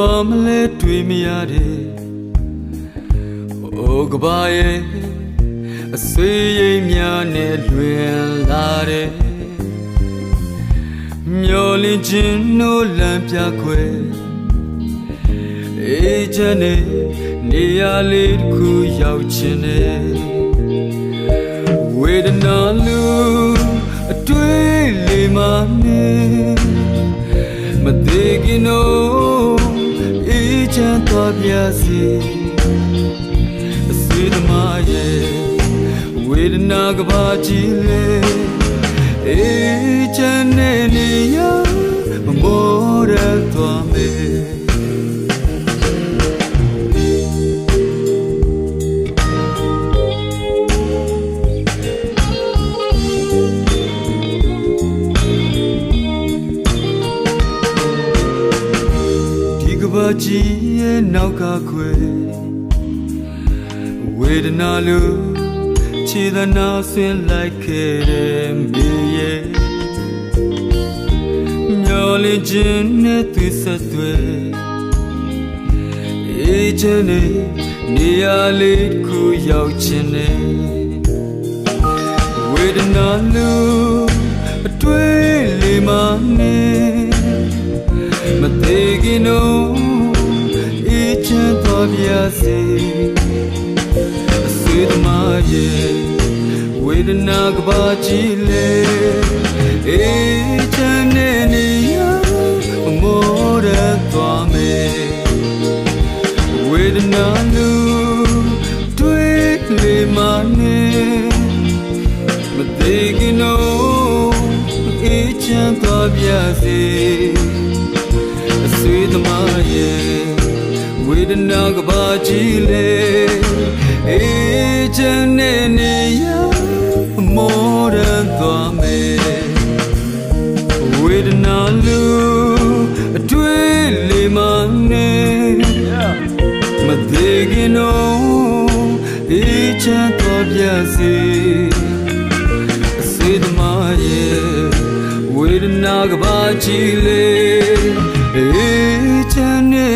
သွားမလဲတွေးမရတဲ့အိုကဘာရဲ့အဆွေရိမ်များနဲ့လွင်လာတဲ့မျောလင်းခြင်းနိုးလန့်ပြခွဲအေးချမ်းနဲ့နေရာလေးတစ်ခုရောက်ခြင်းနဲ့ဝေဒနာလူအတွေ့လေးမှနဲ့မသေးခင်တော့အေးချမ်းသွားပြစီအဆွေသမားရဲ့ဝေဒနာကဘာကြီးလေအေးချမ်းနဲ့နေရမမောရသွားမယ်ဘာကြီးရဲ့နောက်ကခွေဝေဒနာလိုခြေသနာဆင်းလိုက်ခဲ့တဲ့မြေရဲ့မျောလင်းခြင်းနဲ့သူဆက်သွဲအေးချမ်းနဲ့နေရာလေးတစ်ခုရောက်ခြင်းနဲ့ဝေဒနာလိုအတွေ့လေးမှနဲ့မသေးခင်တော့အေးချမ်းသွားပြစေအဆွေသမားရဲ့ဝေဒနာကဘာကြီးလေအေးချမ်းနဲ့နေရမောရသွားမယ်ဝေဒနာလူတွေ့လေမနဲ့မသေးခင်တော့အေးချမ်းသွားပြစေဆွေသမားရဲ့ဝေဒနာကဘာကြီးလေအေးချမ်းနဲ့နေရမောရသွားမယ်ဝေဒနာလူအတွေ့လေးမှနဲ့မသေးခင်တော့အေးချမ်းသွားပြစေဆွေသမားရဲ့ဝေဒနာကဘာကြီးလေအေးချမ်းနဲ့